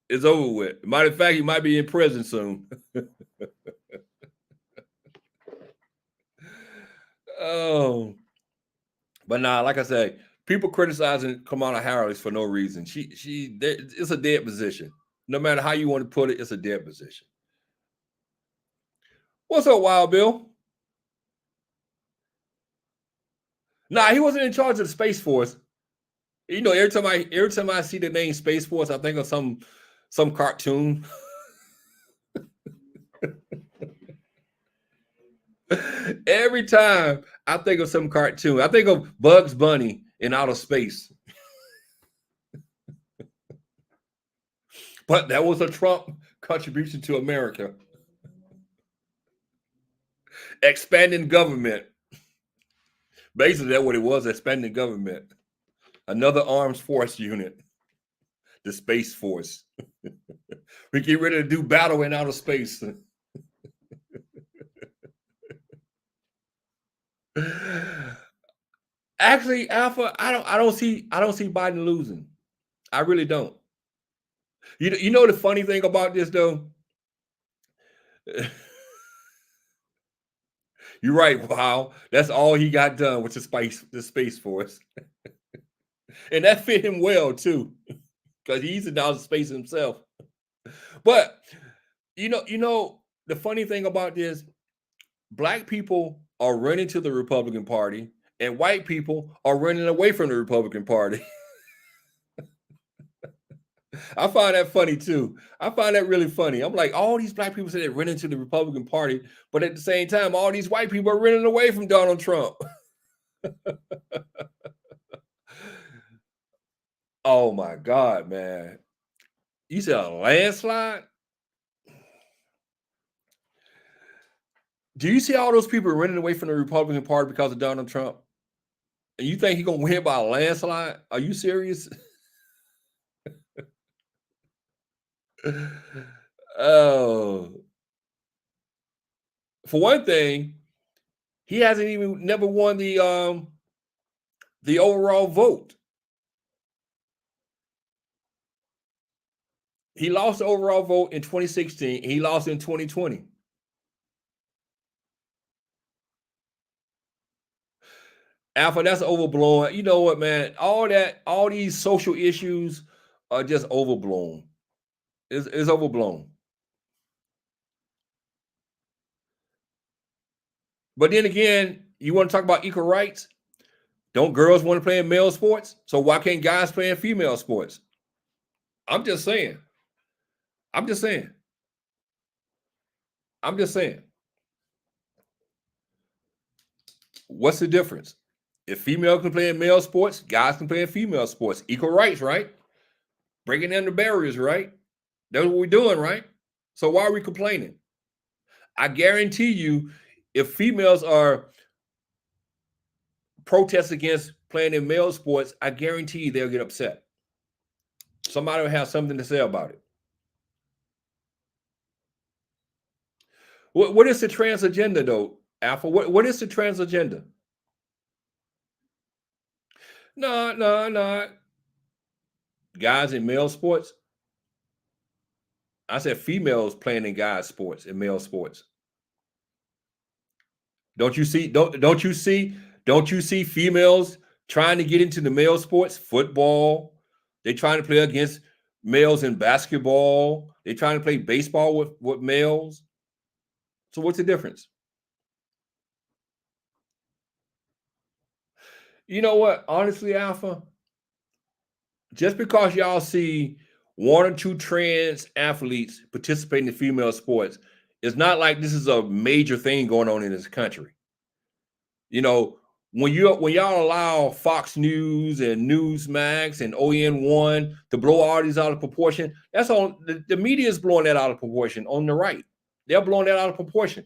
A: It's over with. Matter of fact, he might be in prison soon. Oh, but nah, like I said, people criticizing Kamala Harris for no reason. It's a dead position. No matter how you want to put it, it's a dead position. What's up, Wild Bill? Nah, he wasn't in charge of the Space Force. You know, every time I see the name Space Force, I think of some cartoon. Every time I think of some cartoon, I think of Bugs Bunny in outer space. But that was a Trump contribution to America. Expanding government. Basically, that's what it was, expanding government. Another armed force unit. The Space Force. We get ready to do battle in outer space. Actually, Alpha, I don't see Biden losing. I really don't. You know the funny thing about this though? You're right, wow. That's all he got done with the Space Force. And that fit him well too, because he's in outer space himself. But you know the funny thing about this, black people are running to the Republican Party and white people are running away from the Republican Party. I find that funny too. I find that really funny. I'm like, all these black people say they're running to the Republican Party, but at the same time, all these white people are running away from Donald Trump. Oh my God, man. You said a landslide? Do you see all those people running away from the Republican Party because of Donald Trump? And you think he's going to win by a landslide? Are you serious? Oh. For one thing, he hasn't even never won the overall vote. He lost the overall vote in 2016. He lost in 2020. Alpha, that's overblown. You know what, man? All these social issues are just overblown. It's overblown. But then again, you want to talk about equal rights? Don't girls want to play in male sports? So why can't guys play in female sports? I'm just saying. What's the difference? If female can play in male sports, guys can play in female sports. Equal rights, right? Breaking down the barriers, right? That's what we're doing, right? So why are we complaining? I guarantee you, if females are protest against playing in male sports, I guarantee you they'll get upset. Somebody will have something to say about it. What is the trans agenda, though, Alpha? What is the trans agenda? No. Guys in male sports. I said females playing in guys' sports, in male sports. Don't you see females trying to get into the male sports, football. They're trying to play against males in basketball. They're trying to play baseball with males. So what's the difference? You know what? Honestly, Alpha, just because y'all see one or two trans athletes participating in female sports, it's not like this is a major thing going on in this country. You know, when y'all allow Fox News and Newsmax and ON1 to blow all these out of proportion, that's all the media is blowing that out of proportion on the right. They're blowing that out of proportion.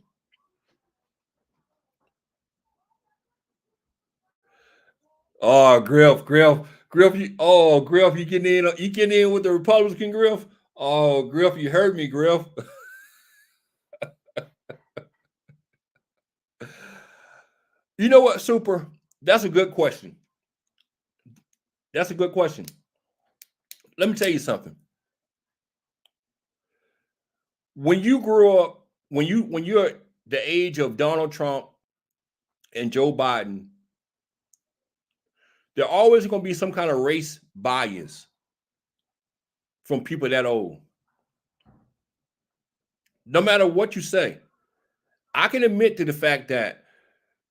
A: Oh, Griff, you getting in with the Republican, Griff? Oh, Griff, you heard me, Griff. You know what, Super? That's a good question. That's a good question. Let me tell you something. When you grow up, when you're the age of Donald Trump and Joe Biden, there always going to be some kind of race bias from people that old. No matter what you say, I can admit to the fact that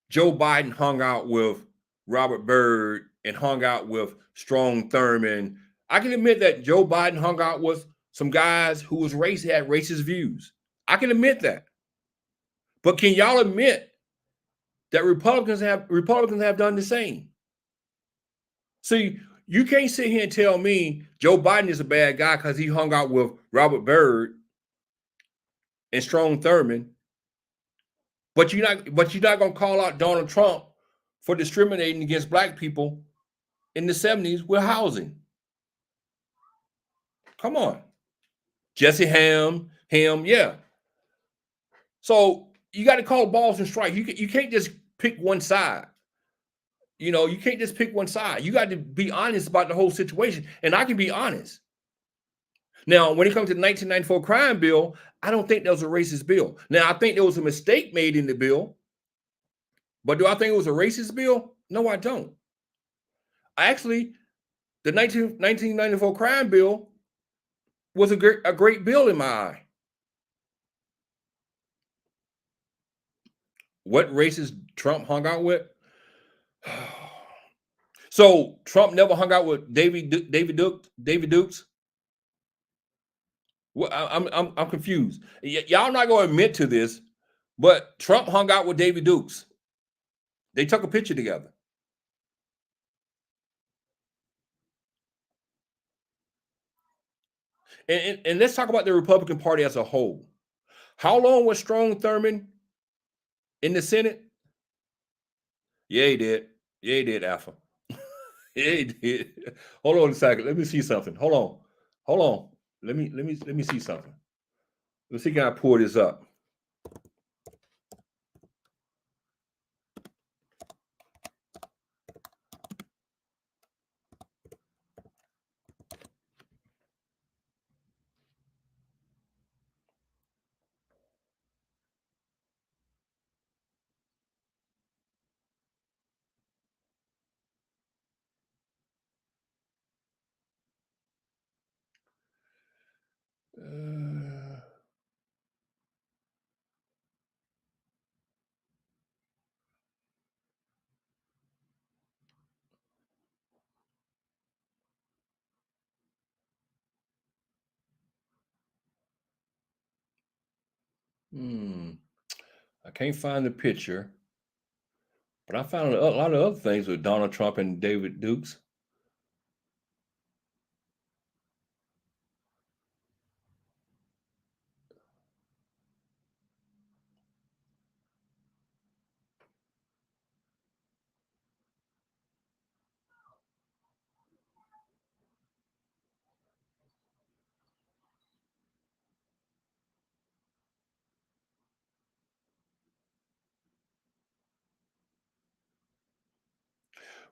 A: Joe Biden hung out with Robert Byrd and hung out with Strom Thurmond. I can admit that Joe Biden hung out with some guys who had racist views. I can admit that. But can y'all admit that Republicans have done the same? See, you can't sit here and tell me Joe Biden is a bad guy because he hung out with Robert Byrd and Strom Thurmond. But you're not gonna call out Donald Trump for discriminating against black people in the 70s with housing. Come on. Jesse Ham, yeah. So you got to call balls and strikes. You can't just pick one side. You know, you can't just pick one side. You got to be honest about the whole situation. And I can be honest. Now, when it comes to the 1994 crime bill, I don't think that was a racist bill. Now, I think there was a mistake made in the bill. But do I think it was a racist bill? No, I don't. Actually, the 1994 crime bill was a great bill in my eye. What races Trump hung out with? So Trump never hung out with David Dukes. Well, I'm confused. Y'all not going to admit to this, but Trump hung out with David Dukes. They took a picture together. And let's talk about the Republican Party as a whole. How long was Strom Thurmond in the Senate? Yeah, he did. Yeah, he did, Alpha. Yeah, he did. Hold on a second. Let me see something. Hold on. Let me see something. Let's see, can I pull this up? I can't find the picture, but I found a lot of other things with Donald Trump and David Dukes.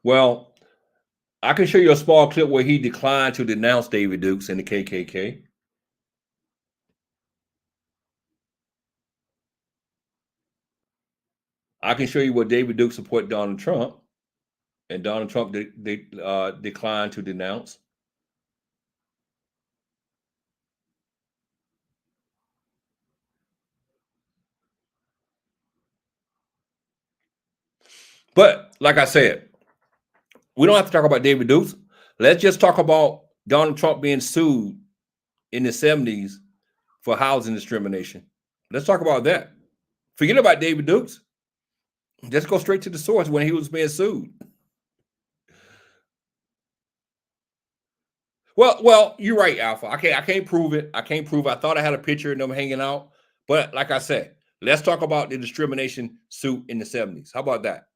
A: Well, I can show you a small clip where he declined to denounce David Dukes and the KKK. I can show you where David Dukes support Donald Trump And Donald Trump declined to denounce. But like I said, we don't have to talk about David Dukes. Let's just talk about Donald Trump being sued in the 70s for housing discrimination. Let's talk about that. Forget about David Dukes. Just go straight to the source when he was being sued. Well, you're right, Alpha. I can't prove it. I thought I had a picture of them hanging out. But like I said, let's talk about the discrimination suit in the 70s. How about that?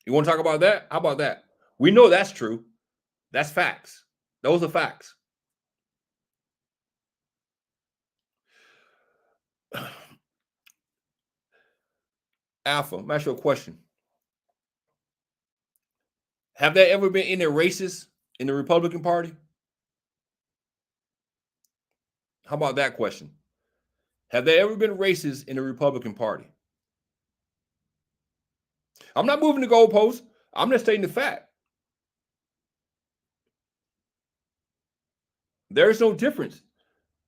A: You want to talk about that? How about that? We know that's true. That's facts. Those are facts. Alpha, I'm asking you a question. Have there ever been any racists in the Republican Party? How about that question? Have there ever been racists in the Republican Party? I'm not moving the goalposts. I'm just stating the fact. There's no difference.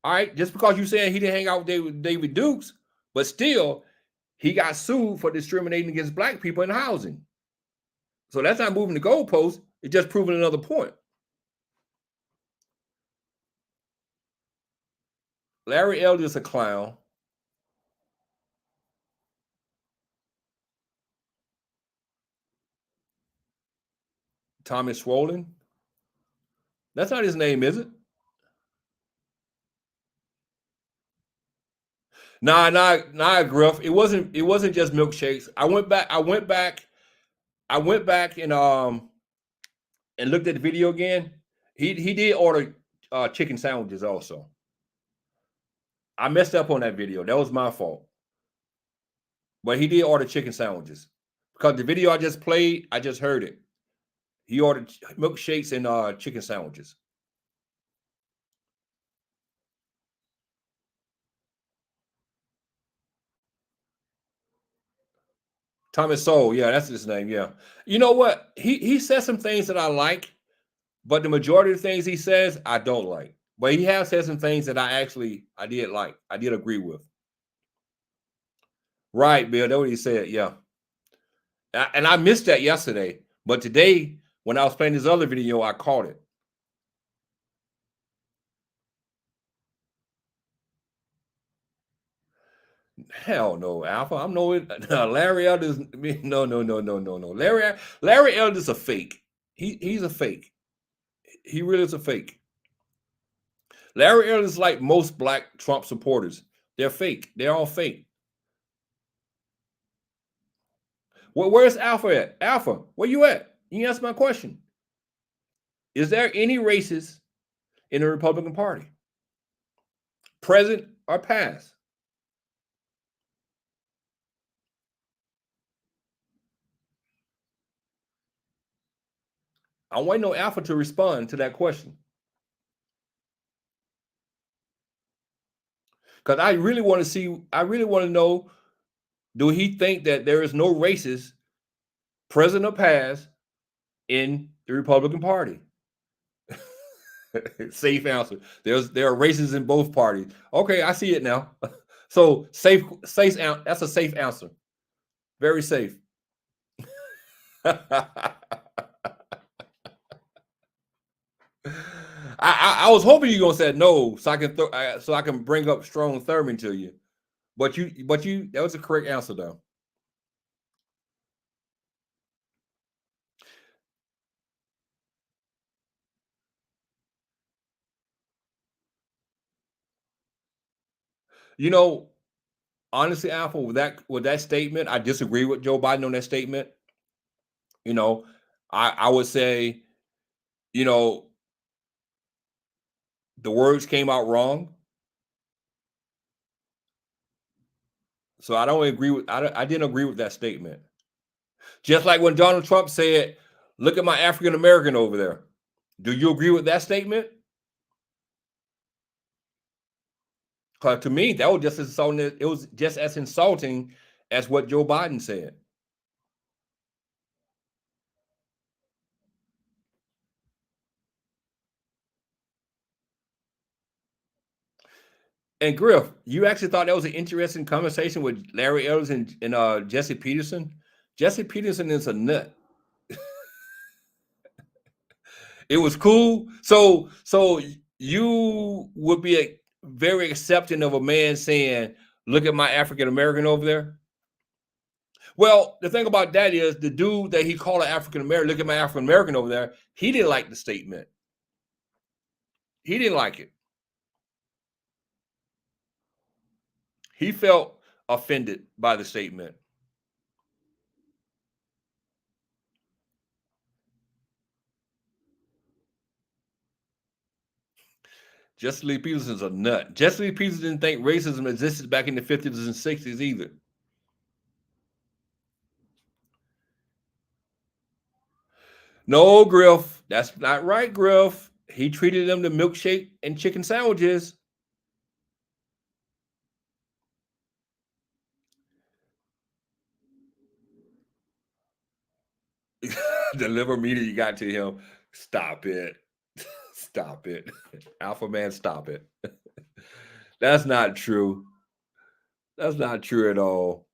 A: All right, just because you're saying he didn't hang out with David Dukes, but still, he got sued for discriminating against black people in housing. So that's not moving the goalposts. It's just proving another point. Larry Elder is a clown. Thomas Swollen. That's not his name, is it? Nah, Griff. It wasn't just milkshakes. I went back and looked at the video again. He did order chicken sandwiches also. I messed up on that video. That was my fault. But he did order chicken sandwiches. Because the video I just played, I just heard it. He ordered milkshakes and chicken sandwiches. Thomas Sowell, yeah, that's his name. Yeah, you know what? He says some things that I like, but the majority of the things he says I don't like. But he has said some things that I did like. I did agree with. Right, Bill. That's what he said. Yeah, and I missed that yesterday, but today when I was playing this other video, I caught it. Hell no, Alpha. I'm no Larry Elder's. No. Larry Elder's a fake. He's a fake. He really is a fake. Larry Elder's like most black Trump supporters. They're fake. They're all fake. Well, where's Alpha at? Alpha, where you at? You answer my question. Is there any racists in the Republican Party? Present or past? I want no Alpha to respond to that question. Because I really want to know, do he think that there is no racist, present or past, in the Republican Party? Safe answer. There are racists in both parties. Okay, I see it now. So safe. That's a safe answer. Very safe. I was hoping you were gonna say no, so I can bring up Strom Thurmond to you, but that was a correct answer though. You know, honestly, Alpha, with that statement, I disagree with Joe Biden on that statement. You know, I would say, you know, the words came out wrong. So I didn't agree with that statement. Just like when Donald Trump said, look at my African American over there. Do you agree with that statement? Because to me, that was just as insulting. It was just as insulting as what Joe Biden said. And Griff, you actually thought that was an interesting conversation with Larry Ellis and Jesse Peterson? Jesse Peterson is a nut. It was cool. So you would be very accepting of a man saying, look at my African American over there. Well, the thing about that is the dude that he called an African American, look at my African American over there, he didn't like the statement. He didn't like it. He felt offended by the statement. Jesse Lee Peterson's a nut. Jesse Lee Peterson didn't think racism existed back in the 50s and 60s either. No, Griff, that's not right, Griff. He treated them to milkshake and chicken sandwiches. The liver meter you got to him. Stop it. Stop it. Alpha man, stop it. That's not true. That's not true at all.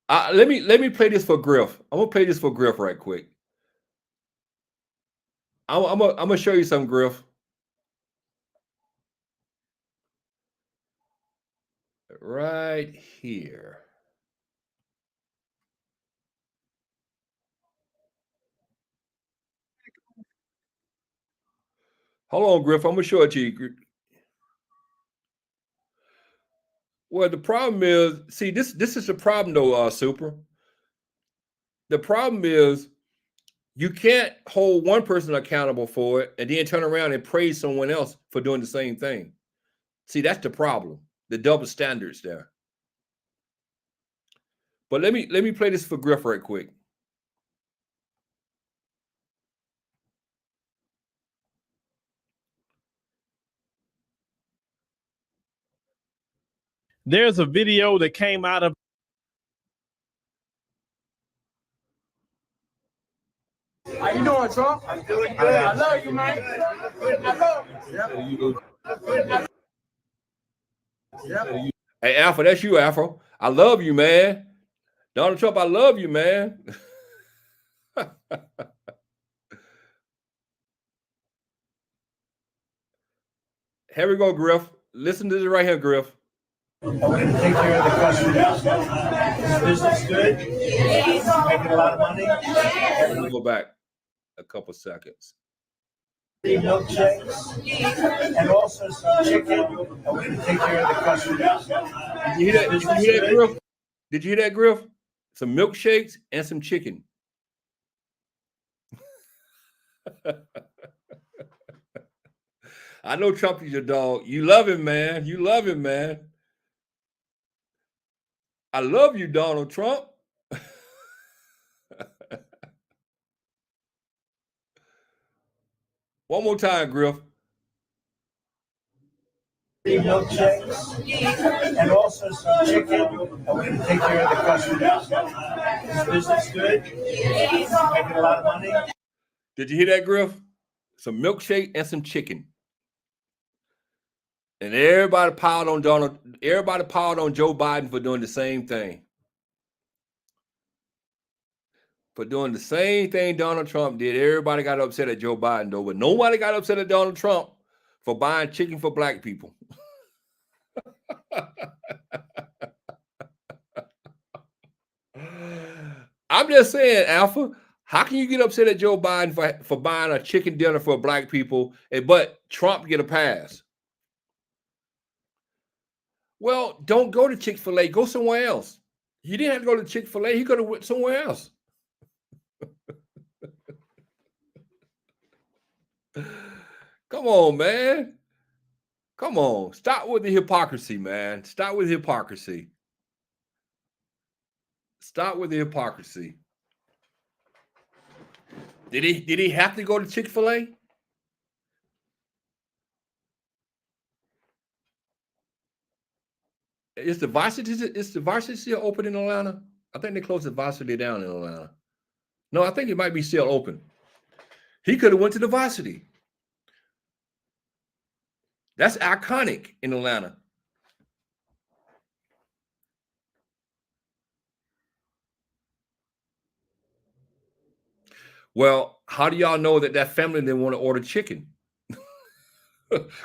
A: Let me play this for Griff. I'm gonna play this for Griff right quick. I'm gonna show you some, Griff. Right here. Hold on, Griff. I'm gonna show it to you. Well, the problem is, see, this is the problem though, Super. The problem is you can't hold one person accountable for it and then turn around and praise someone else for doing the same thing. See, that's the problem. The double standards there. But let me play this for Griff right quick.
B: There's a video that came out of
C: How you doing, Trump?
D: I'm doing good.
C: I love you, man. I love you. Yep.
A: Hey, Alpha, that's you, Alpha. I love you, man. Donald Trump, I love you, man. Here we go, Griff. Listen to this right here, Griff.
D: I'm going to take care of the customers. Is business good? Making a lot of money?
A: Let me go back a couple seconds.
D: Milkshakes and also some chicken. I'm going to take care of the customers.
A: Did you hear that? Did you hear that, Griff? Did you hear that, Griff? Some milkshakes and some chicken. I know Trump is your dog. You love him, man. You love him, man. I love you, Donald Trump. One more time, Griff.
D: Milkshakes and also some chicken. I'm going to take care of the customers. Is business good? Making a lot of money?
A: Did you hear that, Griff? Some milkshake and some chicken. And everybody piled on Joe Biden for doing the same thing. For doing the same thing Donald Trump did. Everybody got upset at Joe Biden, though, but nobody got upset at Donald Trump for buying chicken for black people. I'm just saying, Alpha, how can you get upset at Joe Biden for buying a chicken dinner for black people, but Trump get a pass? Well, don't go to Chick-fil-A. Go somewhere else. You didn't have to go to Chick-fil-A. He could have went somewhere else. Come on, man. Come on. Stop with the hypocrisy, man. Stop with hypocrisy. Stop with the hypocrisy. Did he have to go to Chick-fil-A? Is the varsity still open in Atlanta? I think they closed the varsity down in Atlanta. No, I think it might be still open. He could have went to the varsity. That's iconic in Atlanta. Well, how do y'all know that that family didn't want to order chicken?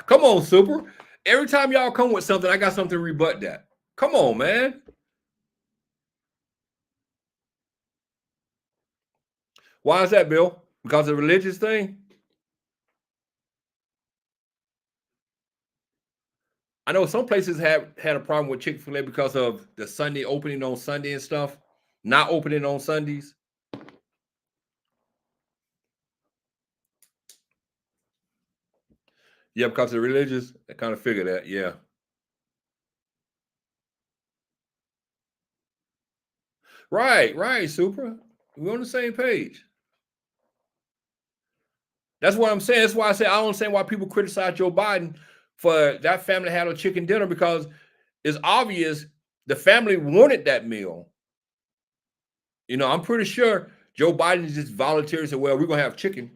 A: Come on, Super. Every time y'all come with something, I got something to rebut that. Come on, man. Why is that, Bill? Because of the religious thing? I know some places have had a problem with Chick-fil-A because of the Sunday opening on Sunday and stuff, not opening on Sundays. Yeah, because of the religious, I kind of figured that, yeah. Right, Super. We're on the same page. That's what I'm saying. That's why I say I don't understand why people criticize Joe Biden for that family had a chicken dinner, because it's obvious the family wanted that meal. You know, I'm pretty sure Joe Biden just volunteered and said, well, we're going to have chicken.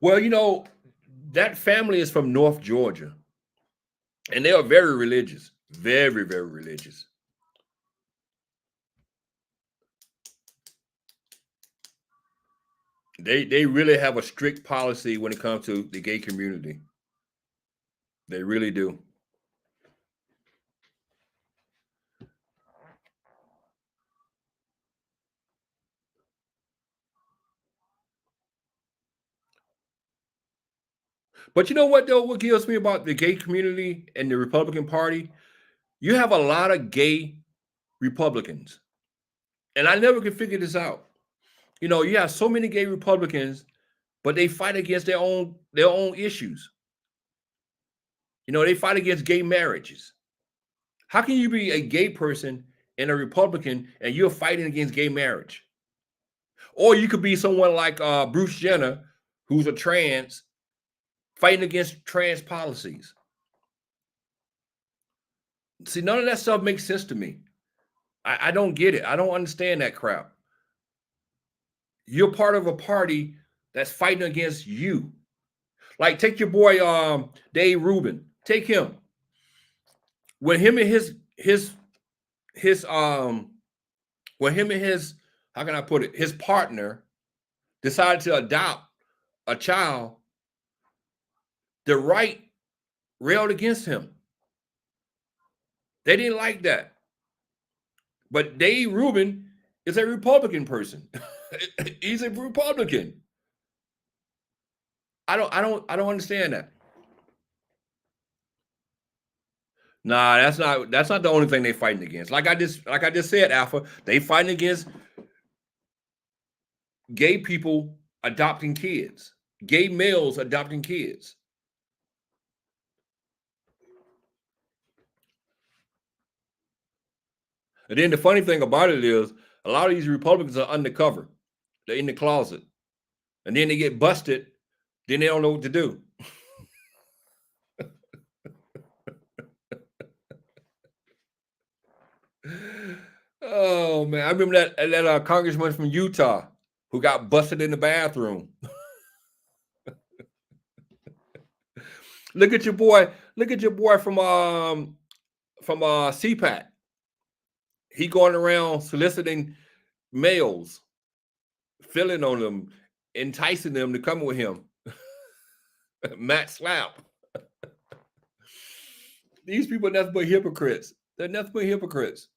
A: Well, you know, that family is from North Georgia, and they are very religious, very, very religious. They really have a strict policy when it comes to the gay community. They really do. But you know what, though? What kills me about the gay community and the Republican Party? You have a lot of gay Republicans. And I never could figure this out. You know, you have so many gay Republicans, but they fight against their own issues. You know, they fight against gay marriages. How can you be a gay person and a Republican and you're fighting against gay marriage? Or you could be someone like Bruce Jenner, who's a trans, fighting against trans policies. See, none of that stuff makes sense to me. I don't get it. I don't understand that crap. You're part of a party that's fighting against you. Like, take your boy Dave Rubin. Take him. When him and his how can I put it? His partner decided to adopt a child, the right railed against him. They didn't like that. But Dave Rubin is a Republican person. He's a Republican. I don't understand that. Nah, that's not the only thing they fighting against. Like I just said, Alpha, they fighting against gay people adopting kids, gay males adopting kids. And then the funny thing about it is a lot of these Republicans are undercover. They're in the closet. And then they get busted. Then they don't know what to do. Oh, man. I remember that congressman from Utah who got busted in the bathroom. Look at your boy from CPAC. He going around soliciting males, filling on them, enticing them to come with him. Matt Slap. These people are nothing but hypocrites. They're nothing but hypocrites.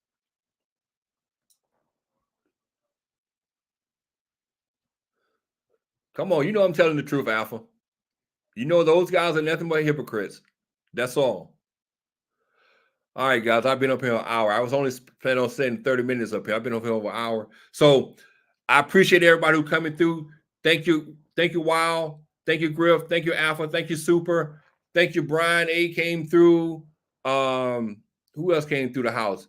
A: Come on, you know I'm telling the truth, Alpha. You know those guys are nothing but hypocrites. That's all. All right, guys, I've been up here an hour. I was only planning on staying 30 minutes up here. I've been up here over an hour. So I appreciate everybody who coming through. Thank you. Thank you, Wow. Thank you, Griff. Thank you, Alpha. Thank you, Super. Thank you, Brian A. came through. Who else came through the house?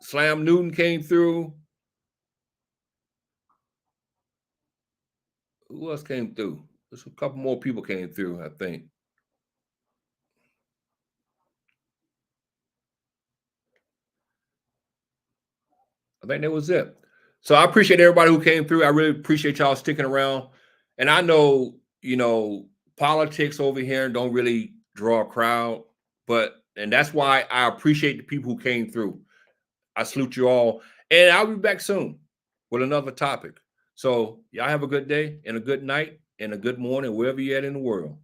A: Slam Newton came through. Who else came through? There's a couple more people came through, I think. I think that was it. So I appreciate everybody who came through. I really appreciate y'all sticking around. And I know, politics over here don't really draw a crowd, and that's why I appreciate the people who came through. I salute you all. And I'll be back soon with another topic. So y'all have a good day and a good night and a good morning, wherever you're at in the world.